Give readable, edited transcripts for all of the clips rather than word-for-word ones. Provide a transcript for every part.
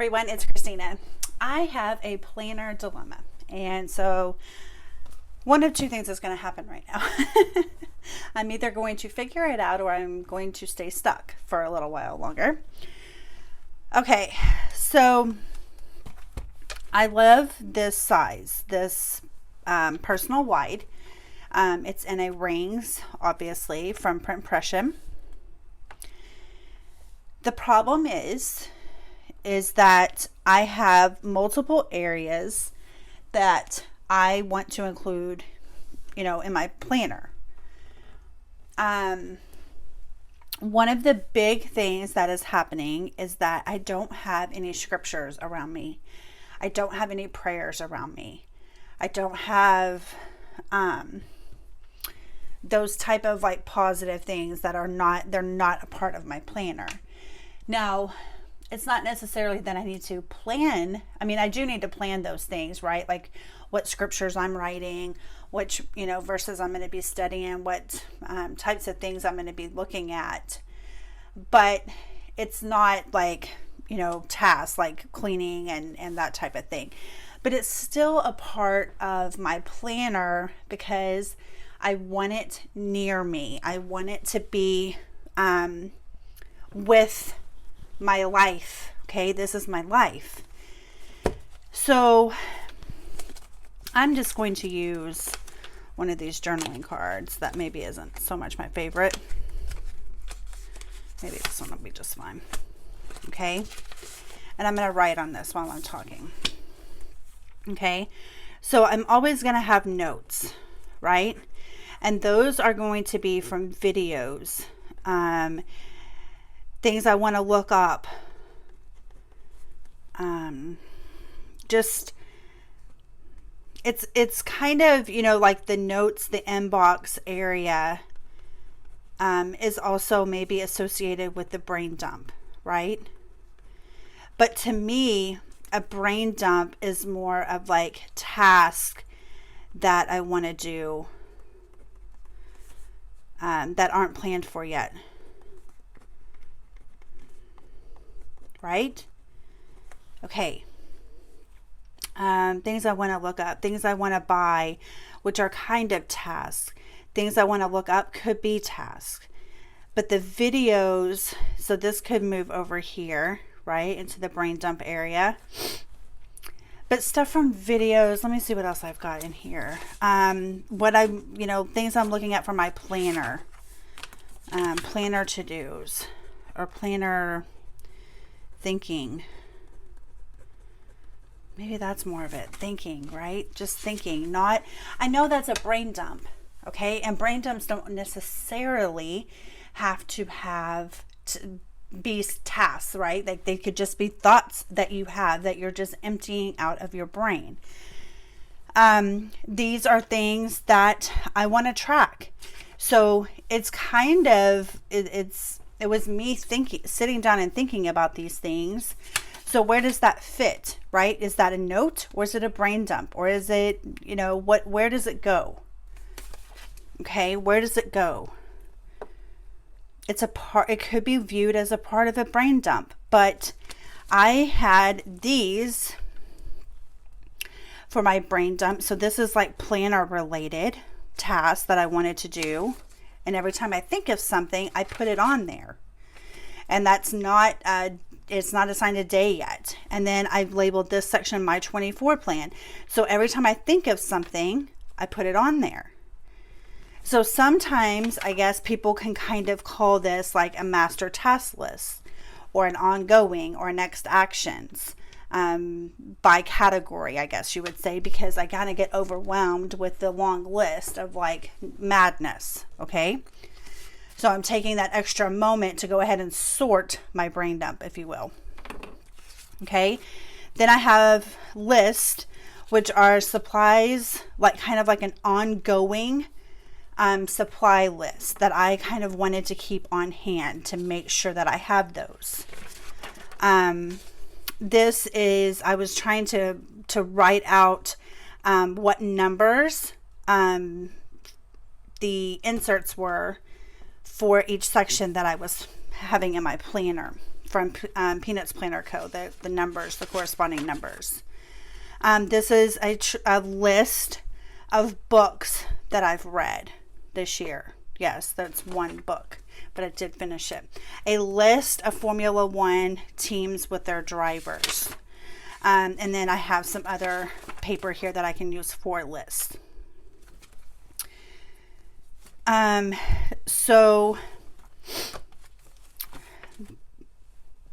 everyone, it's Christina. I have a planner dilemma, and so one of two things is going to happen right now. I'm either going to figure it out or I'm going to stay stuck for a little while longer. Okay, so I love this size, this personal wide. It's in a rings, obviously, from Print Impression. The problem is that I have multiple areas that I want to include, in my planner. One of the big things that is happening is that I don't have any scriptures around me. I don't have any prayers around me. I don't have those type of like positive things that they're not a part of my planner. Now, it's not necessarily that I need to plan. I mean, I do need to plan those things, right? Like what scriptures I'm writing, which, verses I'm going to be studying, what types of things I'm going to be looking at. But it's not like, tasks like cleaning and that type of thing. But it's still a part of my planner because I want it near me. I want it to be with my life. Okay, this is my life. So I'm just going to use one of these journaling cards that maybe isn't so much my favorite. Maybe this one will be just fine. Okay, and I'm going to write on this while I'm talking. Okay, so I'm always going to have notes, right? And those are going to be from videos, things I want to look up. It's kind of, like the notes, the inbox area is also maybe associated with the brain dump, right? But to me, a brain dump is more of like task that I want to do that aren't planned for yet. Right? Okay. Things I want to look up, things I want to buy, which are kind of tasks. Things I want to look up could be tasks. But the videos, so this could move over here, right, into the brain dump area. But stuff from videos, let me see what else I've got in here. Things I'm looking at for my planner. Planner to-dos or planner thinking. Maybe that's more of it. Thinking, right? Just thinking. I know that's a brain dump, okay? And brain dumps don't necessarily have to be tasks, right? Like they could just be thoughts that you have that you're just emptying out of your brain. These are things that I want to track. So it's kind of, it was me sitting down and thinking about these things. So where does that fit, right? Is that a note or is it a brain dump? Or is it, where does it go? Okay, where does it go? It could be viewed as a part of a brain dump, but I had these for my brain dump. So this is like planner related tasks that I wanted to do. And every time I think of something, I put it on there. And that's not, it's not assigned a day yet. And then I've labeled this section my 24 plan. So every time I think of something, I put it on there. So sometimes I guess people can kind of call this like a master task list or an ongoing or next actions by category, I guess you would say, because I kind of get overwhelmed with the long list of like madness. Okay. So I'm taking that extra moment to go ahead and sort my brain dump, if you will. Okay. Then I have list, which are supplies, like kind of like an ongoing supply list that I kind of wanted to keep on hand to make sure that I have those. This is, I was trying to write out what numbers the inserts were for each section that I was having in my planner. from Peanuts Planner Co. The numbers, the corresponding numbers. This is a list of books that I've read this year. Yes, that's one book, but I did finish it. A list of Formula One teams with their drivers. And then I have some other paper here that I can use for lists. So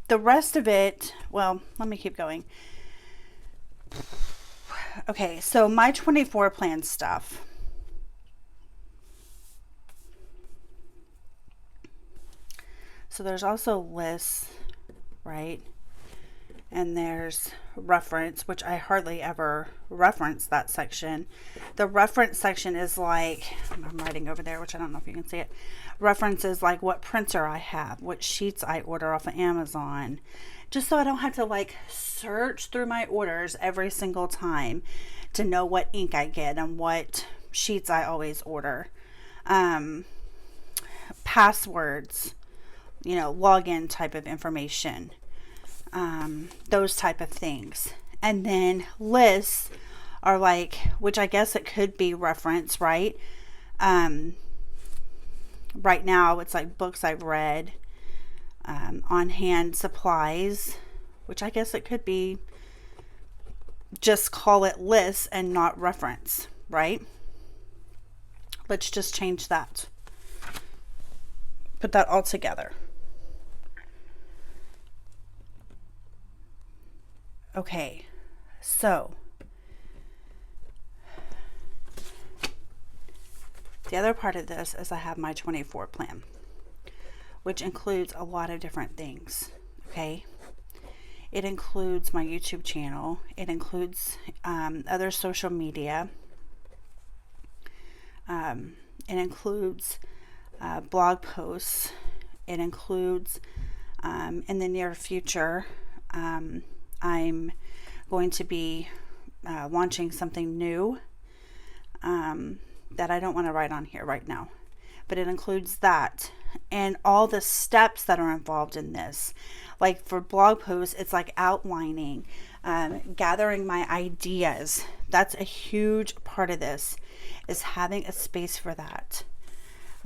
the rest of it, well, let me keep going. Okay, so my 24 plan stuff. So there's also lists, right? And there's reference, which I hardly ever reference that section. The reference section is like, I'm writing over there, which I don't know if you can see it. Reference is like what printer I have, what sheets I order off of Amazon, just so I don't have to like search through my orders every single time to know what ink I get and what sheets I always order. Passwords, login type of information. Those type of things. And then lists are like, which I guess it could be reference, right? Right now it's like books I've read, on hand supplies, which I guess it could be, just call it lists and not reference, right? Let's just change that. Put that all together. Okay, so the other part of this is I have my 24 plan, which includes a lot of different things. Okay, it includes my YouTube channel, it includes other social media, it includes blog posts, it includes in the near future, I'm going to be launching something new that I don't want to write on here right now, but it includes that and all the steps that are involved in this. Like for blog posts, it's like outlining, gathering my ideas. That's a huge part of this, is having a space for that.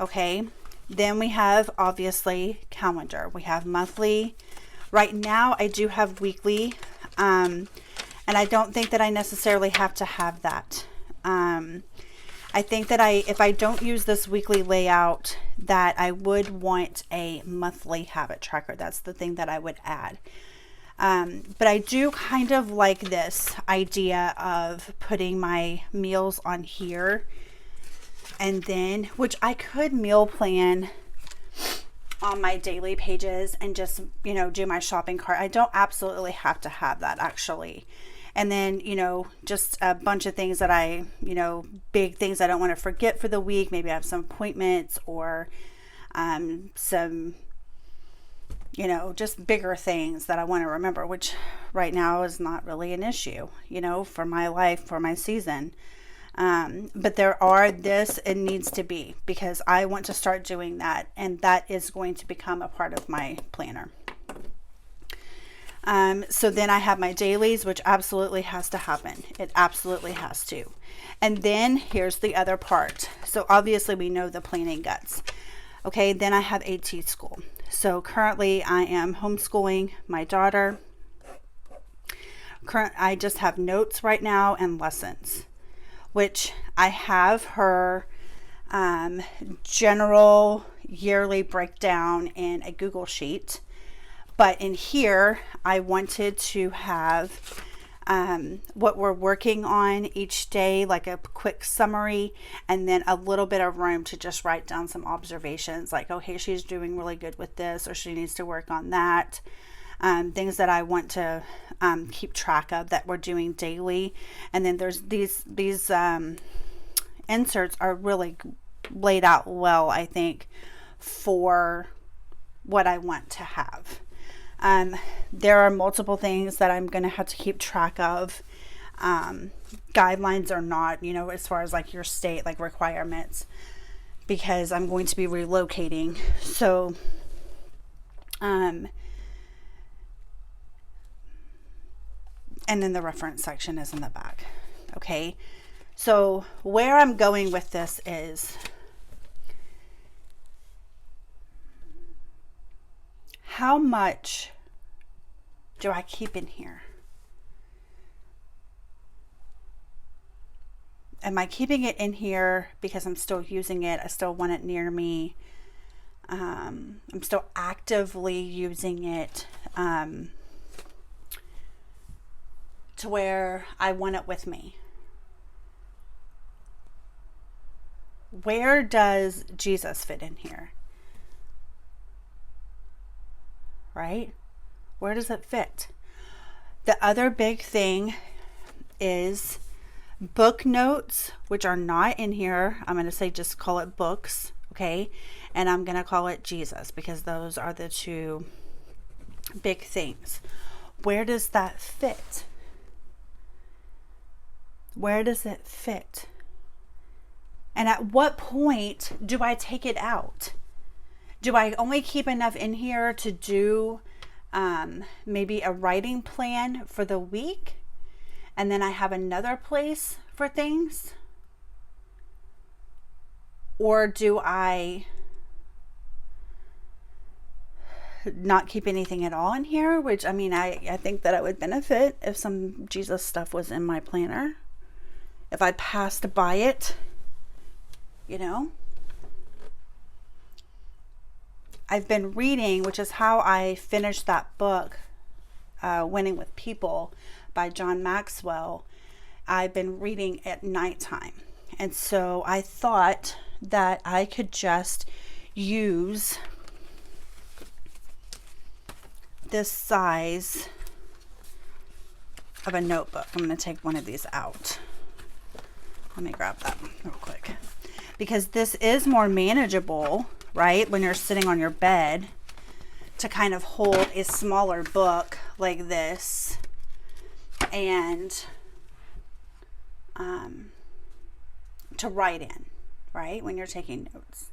Okay, then we have obviously calendar. We have monthly. Right now I do have weekly, and I don't think that I necessarily have to have that. I think that if I don't use this weekly layout, that I would want a monthly habit tracker. That's the thing that I would add. But I do kind of like this idea of putting my meals on here, and then, which I could meal plan on my daily pages and just, do my shopping cart. I don't absolutely have to have that actually. And then, just a bunch of things that I, big things I don't want to forget for the week. Maybe I have some appointments or some, just bigger things that I want to remember, which right now is not really an issue, for my life, for my season. But it needs to be, because I want to start doing that, and that is going to become a part of my planner. So then I have my dailies, which absolutely has to happen. It absolutely has to. And then here's the other part. So obviously we know the planning guts. Okay, then I have AT school. So currently I am homeschooling my daughter. I just have notes right now and lessons, which I have her general yearly breakdown in a Google Sheet. But in here, I wanted to have what we're working on each day, like a quick summary, and then a little bit of room to just write down some observations, like, okay, she's doing really good with this, or she needs to work on that. Things that I want to keep track of that we're doing daily. And then there's these inserts are really laid out well, I think, for what I want to have. There are multiple things that I'm going to have to keep track of, guidelines or not, as far as like your state, like requirements, because I'm going to be relocating. So, And then the reference section is in the back. Okay. So where I'm going with this is, how much do I keep in here? Am I keeping it in here because I'm still using it? I still want it near me. I'm still actively using it to where I want it with me. Where does Jesus fit in here? Right? Where does it fit? The other big thing is book notes, which are not in here. I'm going to say just call it books, okay? And I'm going to call it Jesus, because those are the two big things. Where does that fit? Where does it fit? And at what point do I take it out? Do I only keep enough in here to do maybe a writing plan for the week? And then I have another place for things? Or do I not keep anything at all in here? Which, I mean, I think that I would benefit if some Jesus stuff was in my planner. If I passed by it, you know. I've been reading, which is how I finished that book, Winning with People by John Maxwell. I've been reading at nighttime. And so I thought that I could just use this size of a notebook. I'm going to take one of these out. Let me grab that real quick. Because this is more manageable, right? When you're sitting on your bed, to kind of hold a smaller book like this and to write in, right? When you're taking notes.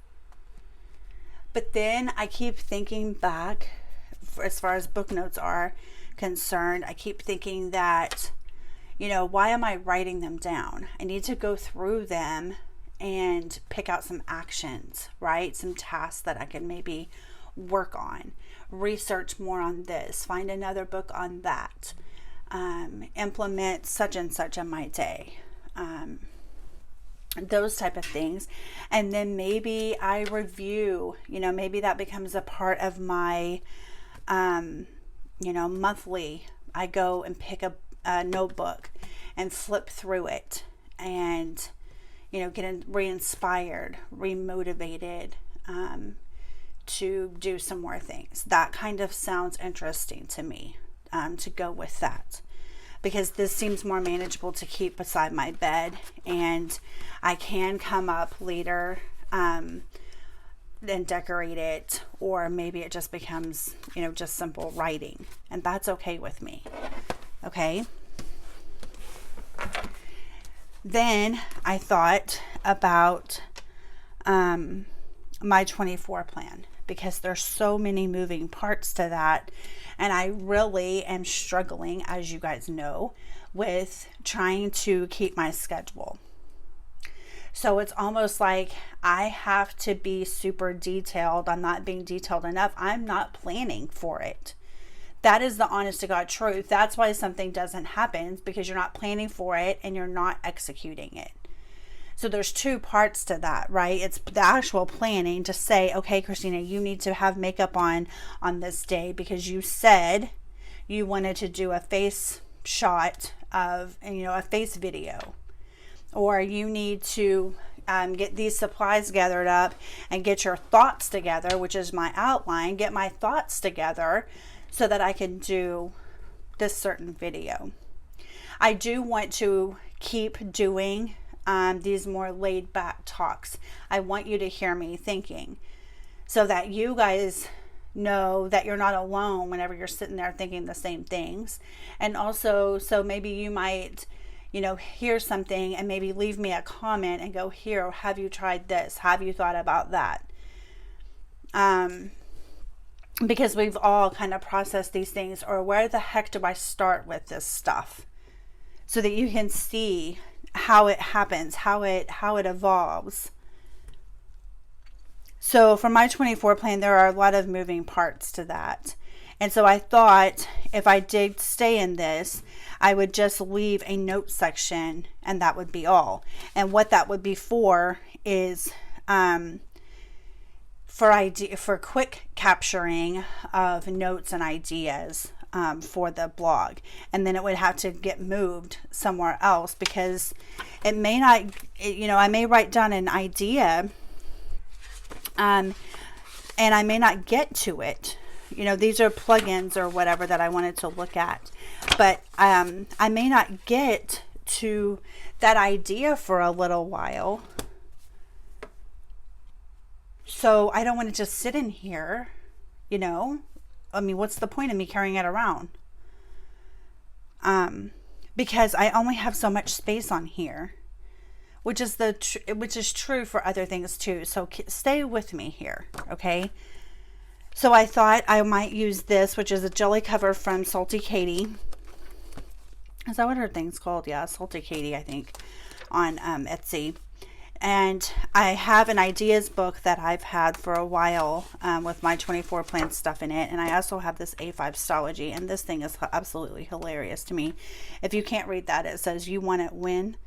But then I keep thinking back, as far as book notes are concerned, I keep thinking that, you know, why am I writing them down? I need to go through them and pick out some actions, right? Some tasks that I can maybe work on, research more on this, find another book on that, implement such and such in my day, those type of things. And then maybe I review, you know, maybe that becomes a part of my, you know, monthly. I go and pick a notebook and flip through it and, you know, get re-inspired, re-motivated to do some more things. That kind of sounds interesting to me, to go with that, because this seems more manageable to keep beside my bed, and I can come up later and decorate it, or maybe it just becomes, you know, just simple writing, and that's okay with me. Okay. Then I thought about my 24 plan, because there's so many moving parts to that, and I really am struggling, as you guys know, with trying to keep my schedule. So it's almost like I have to be super detailed. I'm not being detailed enough. I'm not planning for it. That is the honest to God truth. That's why something doesn't happen, because you're not planning for it and you're not executing it. So there's two parts to that, right? It's the actual planning to say, okay, Christina, you need to have makeup on this day because you said you wanted to do a face shot of, you know, a face video, or you need to get these supplies gathered up and get your thoughts together, which is my outline, get my thoughts together so that I can do this certain video. I do want to keep doing these more laid back talks. I want you to hear me thinking, so that you guys know that you're not alone whenever you're sitting there thinking the same things. And also, so maybe you might, you know, hear something and maybe leave me a comment and go, here, have you tried this? Have you thought about that? because we've all kind of processed these things, or where the heck do I start with this stuff, so that you can see how it happens, how it evolves. So for my 24 plan, there are a lot of moving parts to that. And so I thought if I did stay in this, I would just leave a note section and that would be all. And what that would be for is for quick capturing of notes and ideas for the blog. And then it would have to get moved somewhere else, because it may not, I may write down an idea and I may not get to it. These are plugins or whatever that I wanted to look at, but I may not get to that idea for a little while. So I don't want to just sit in here, what's the point of me carrying it around? Because I only have so much space on here, which is true for other things too. So stay with me here, okay? So I thought I might use this, which is a jelly cover from Salty Katie. Is that what her thing's called? Yeah, Salty Katie, I think, on Etsy. And I have an ideas book that I've had for a while with my 24 plan stuff in it. And I also have this A5 Stology. And this thing is absolutely hilarious to me. If you can't read that, it says, "You want it win."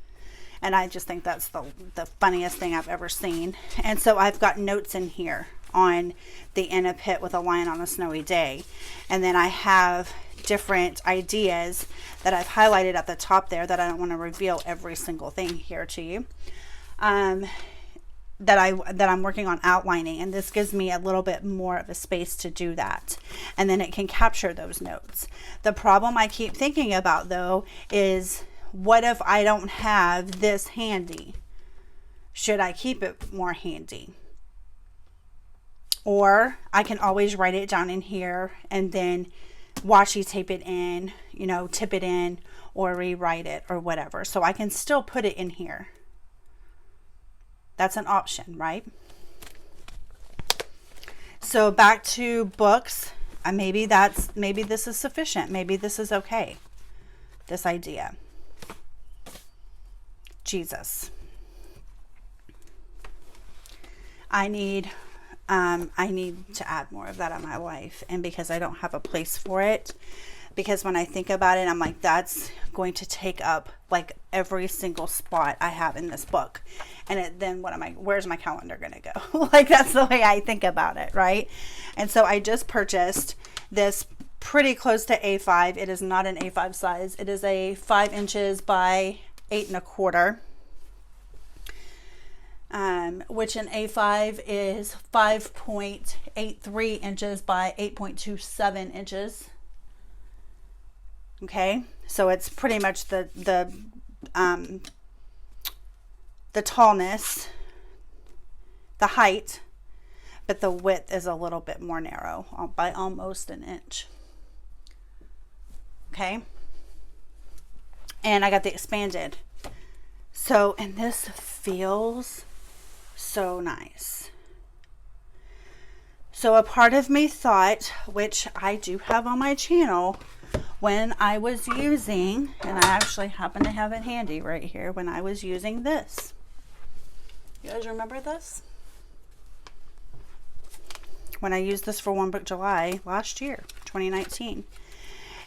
And I just think that's the funniest thing I've ever seen. And so I've got notes in here on the "In a Pit with a Lion on a Snowy Day." And then I have different ideas that I've highlighted at the top there that I don't want to reveal every single thing here to you. That I'm working on outlining, and this gives me a little bit more of a space to do that, and then it can capture those notes. The problem I keep thinking about though is, what if I don't have this handy? Should I keep it more handy? Or I can always write it down in here and then washi tape it in, tip it in, or rewrite it or whatever. So I can still put it in here. That's an option, right? So back to books. Maybe this is sufficient. Maybe this is okay. This idea. Jesus. I need to add more of that in my life, and because I don't have a place for it, because when I think about it, I'm like, that's going to take up like every single spot I have in this book. And then where's my calendar going to go? Like, that's the way I think about it, right? And so I just purchased this pretty close to A5. It is not an A5 size. It is a 5 inches by 8 1/4. Which an A5 is 5.83 inches by 8.27 inches. Okay, so it's pretty much the tallness, the height, but the width is a little bit more narrow by almost an inch. Okay, and I got the expanded. So, and this feels so nice. So a part of me thought, which I do have on my channel, when I was using, and I actually happen to have it handy right here, when I was using this. You guys remember this? When I used this for One Book July last year, 2019.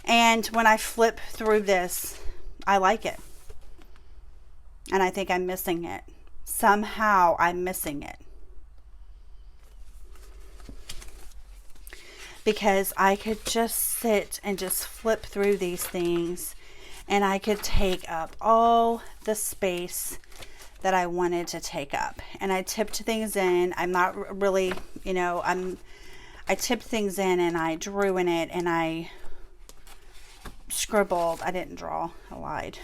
And when I flip through this, I like it. And I think I'm missing it. Somehow I'm missing it. Because I could just sit and just flip through these things, and I could take up all the space that I wanted to take up. And I tipped things in. I'm not really, I tipped things in and I drew in it and I scribbled. I didn't draw. I lied.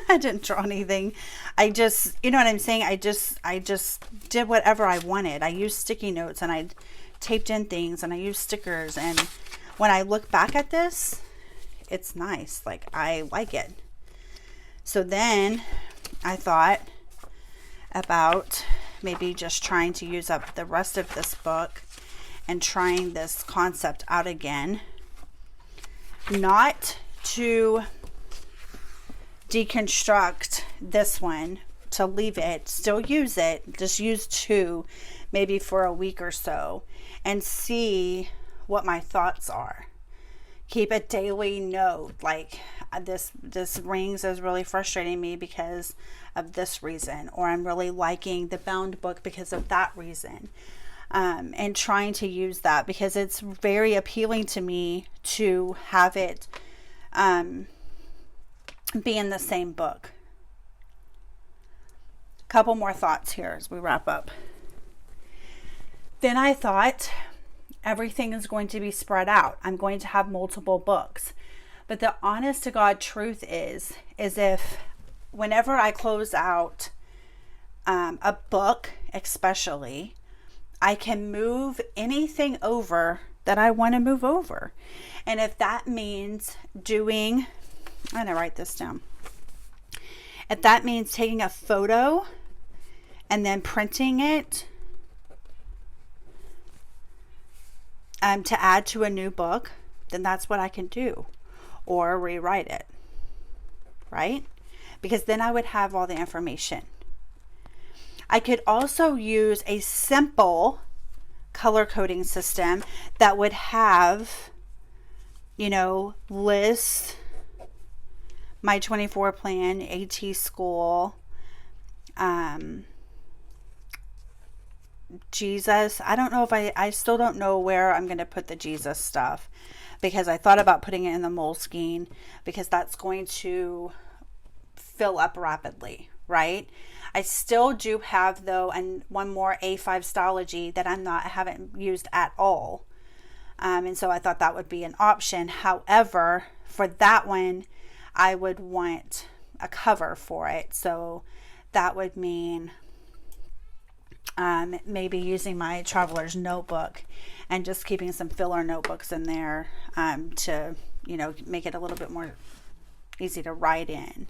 I didn't draw anything. I just, you know what I'm saying? I just did whatever I wanted. I used sticky notes and I taped in things and I used stickers. And when I look back at this, it's nice. Like, I like it. So then I thought about maybe just trying to use up the rest of this book and trying this concept out again. Not to deconstruct this one, to leave it, still use it, just use 2 maybe for a week or so and see what my thoughts are. Keep a daily note, like this rings is really frustrating me because of this reason, or I'm really liking the bound book because of that reason. And trying to use that because it's very appealing to me to have it be in the same book. Couple more thoughts here as we wrap up. Then I thought everything is going to be spread out. I'm going to have multiple books. But the honest to God truth is if whenever I close out a book, especially, I can move anything over that I want to move over. And if that means doing, I'm going to write this down. If that means taking a photo and then printing it to add to a new book, then that's what I can do. Or rewrite it, right? Because then I would have all the information. I could also use a simple color coding system that would have, list my 24 plan, AT school, Jesus. I don't know if I still don't know where I'm going to put the Jesus stuff, because I thought about putting it in the Moleskine because that's going to fill up rapidly, right? I still do have though, and one more A5 Stology that I haven't used at all. And so I thought that would be an option. However, for that one, I would want a cover for it. So that would mean maybe using my traveler's notebook and just keeping some filler notebooks in there to, make it a little bit more easy to write in.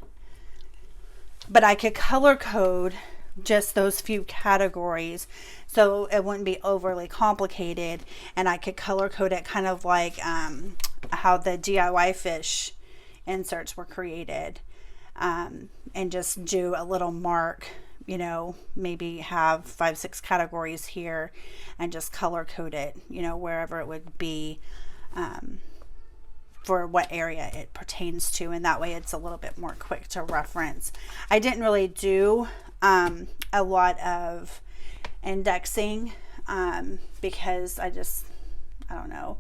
But I could color code just those few categories so it wouldn't be overly complicated, and I could color code it kind of like how the DIY fish inserts were created, and just do a little mark, maybe have 5-6 categories here and just color code it, wherever it would be, for what area it pertains to, and that way it's a little bit more quick to reference. I didn't really do a lot of indexing because I don't know,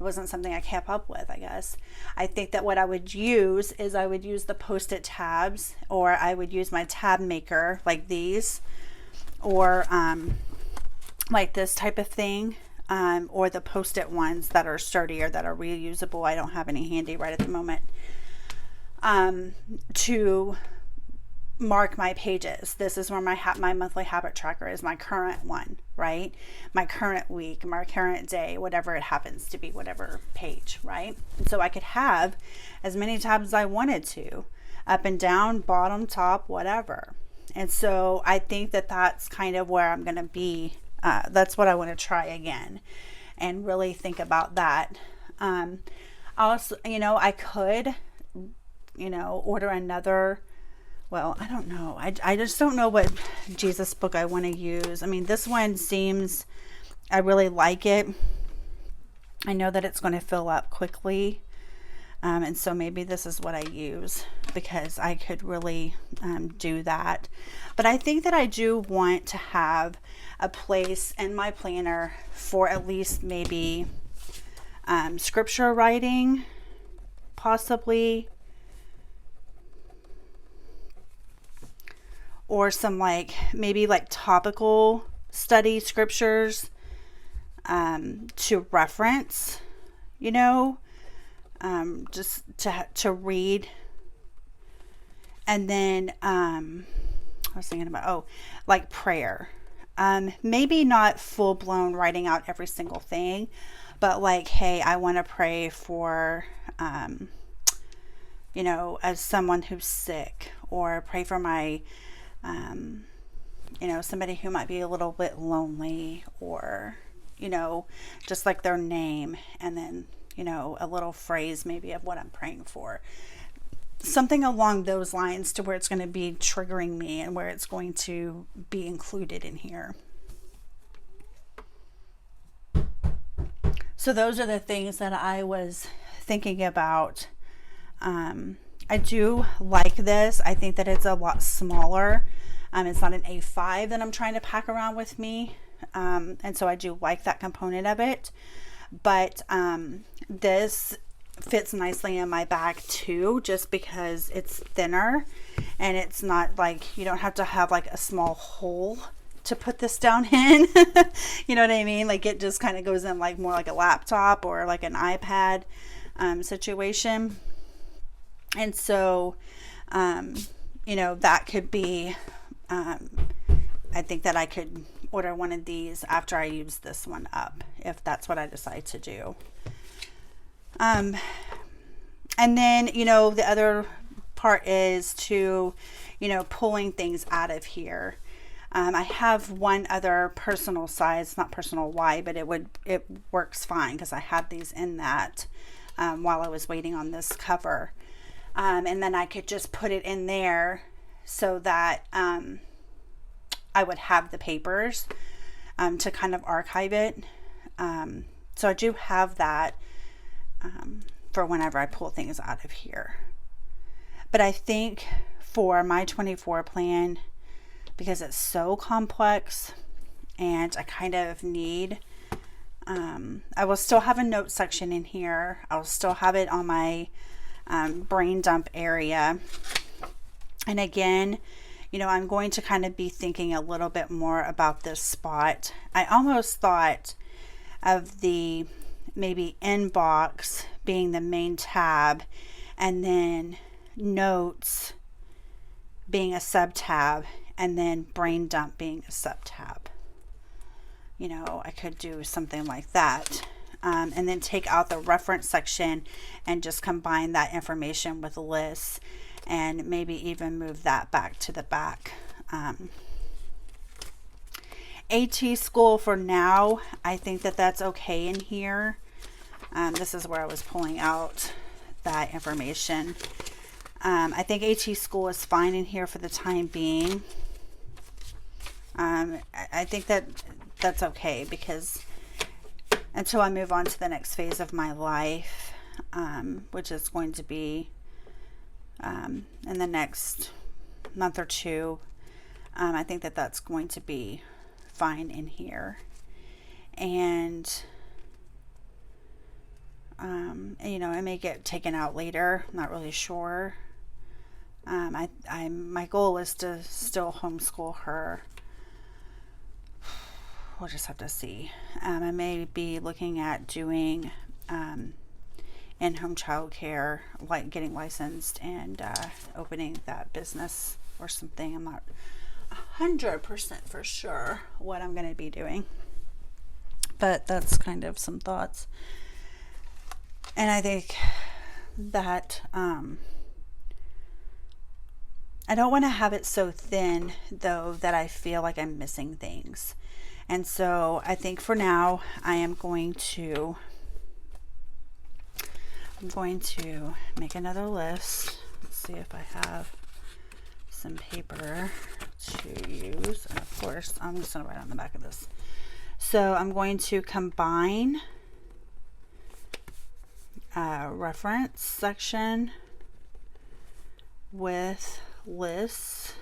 it wasn't something I kept up with, I guess. I think that what I would use is I would use the Post-it tabs, or I would use my tab maker like these, or like this type of thing. Or the Post-it ones that are sturdier, that are reusable. I don't have any handy right at the moment. To mark my pages. This is where my monthly habit tracker is, my current one, right? My current week, my current day, whatever it happens to be, whatever page, right? And so I could have as many tabs as I wanted to, up and down, bottom, top, whatever. And so I think that that's kind of where I'm going to be. That's what I want to try again and really think about that. Also, I could, order another, well, I don't know. I just don't know what Jesus book I want to use. I mean, this one seems, I really like it. I know that it's going to fill up quickly. And so maybe this is what I use, because I could really do that. But I think that I do want to have a place in my planner for at least maybe scripture writing, possibly, or some maybe topical study scriptures to reference, just to read. And then I was thinking about prayer. Maybe not full blown writing out every single thing, but hey, I want to pray for as someone who's sick, or pray for my somebody who might be a little bit lonely, or you know, just like their name, and then, you know, a little phrase maybe of what I'm praying for. Something along those lines to where it's going to be triggering me and where it's going to be included in here. So those are the things that I was thinking about. I do like this. I think that it's a lot smaller. It's not an A5 that I'm trying to pack around with me. And so I do like that component of it. But this fits nicely in my bag too, just because it's thinner and it's not like, you don't have to have like a small hole to put this down in. You know what I mean? Like it just kind of goes in like more like a laptop or like an iPad situation. And so, you know, that could be, I think that I could order one of these after I use this one up, if that's what I decide to do. And then, you know, the other part is to, you know, pulling things out of here. I have one other personal size, not personal wide, but it works fine because I had these in that while I was waiting on this cover. And then I could just put it in there so that I would have the papers to kind of archive it. So I do have that for whenever I pull things out of here. But I think for my 24 plan, because it's so complex and I kind of need, I will still have a note section in here. I'll still have it on my brain dump area. And again, you know, I'm going to kind of be thinking a little bit more about this spot. I almost thought of the maybe inbox being the main tab and then notes being a sub tab and then brain dump being a sub tab. You know, I could do something like that. And then take out the reference section and just combine that information with lists and maybe even move that back to the back. AT school for now, I think that that's okay in here. This is where I was pulling out that information. I think AT school is fine in here for the time being. I think that that's okay because until I move on to the next phase of my life, which is going to be in the next month or two, I think that that's going to be fine in here. And you know, it may get taken out later. I'm not really sure. My goal is to still homeschool her. We'll just have to see. I may be looking at doing in-home childcare, like getting licensed and opening that business or something. I'm not 100% for sure what I'm going to be doing, but that's kind of some thoughts. And I think that I don't want to have it so thin, though, that I feel like I'm missing things. And so I think for now, I'm going to make another list. Let's see if I have some paper to use. And of course, I'm just going to write on the back of this. So I'm going to combine reference section with lists,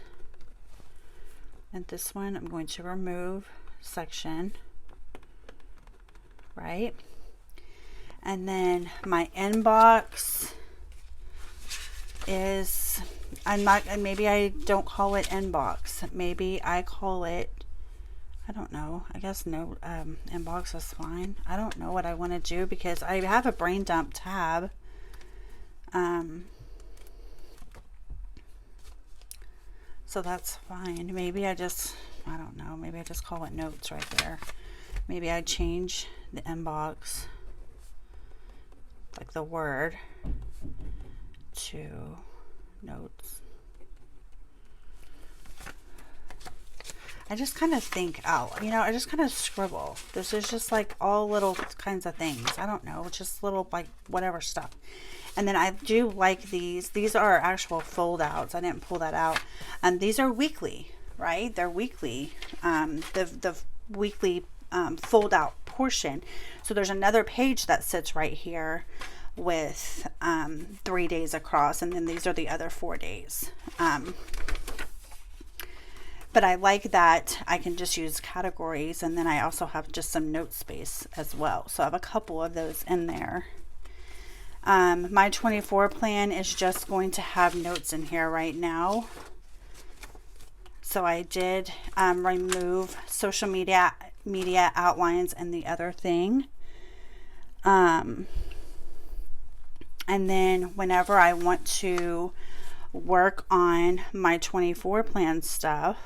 and this one I'm going to remove section, right? And then my inbox is, maybe I don't call it inbox, maybe I call it, I don't know, I guess no, inbox is fine. I don't know what I want to do because I have a brain dump tab. So that's fine. Maybe I just call it notes right there. Maybe I change the inbox, like the word, to notes. I just kind of think out, you know, I just kind of scribble. This is just like all little kinds of things. I don't know, just little like whatever stuff. And then I do like these. These are actual fold outs. I didn't pull that out. These are weekly, right? They're weekly. The weekly fold out portion. So there's another page that sits right here with 3 days across, and then these are the other 4 days. But I like that I can just use categories, and then I also have just some note space as well. So I have a couple of those in there. My 24 plan is just going to have notes in here right now. So I did remove social media outlines and the other thing. And then whenever I want to work on my 24 plan stuff,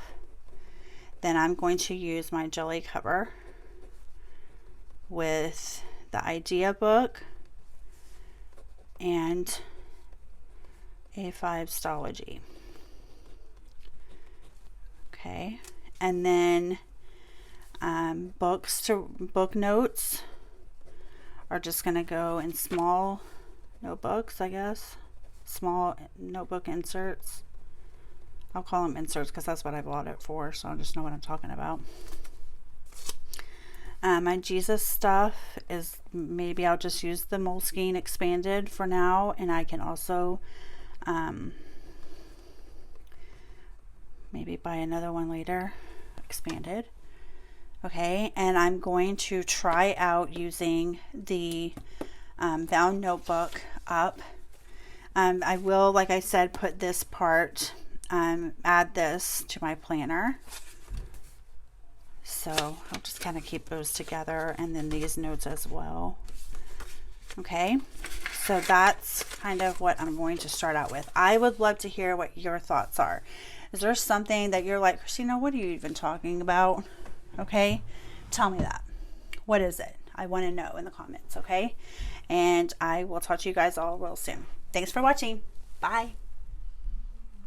then I'm going to use my jelly cover with the idea book and A5 Stology. Okay, and then book notes are just going to go in small notebooks, I guess. Small notebook inserts. I'll call them inserts because that's what I bought it for, so I'll just know what I'm talking about. My Jesus stuff is, maybe I'll just use the Moleskine expanded for now, and I can also maybe buy another one later, expanded. Okay, and I'm going to try out using the bound notebook up. I will, like I said, put this part, add this to my planner. So I'll just kind of keep those together, and then these notes as well. Okay, so that's kind of what I'm going to start out with. I would love to hear what your thoughts are. Is there something that you're like, Christina, what are you even talking about? Okay, tell me that. What is it? I want to know in the comments, okay? And I will talk to you guys all real soon. Thanks for watching. Bye.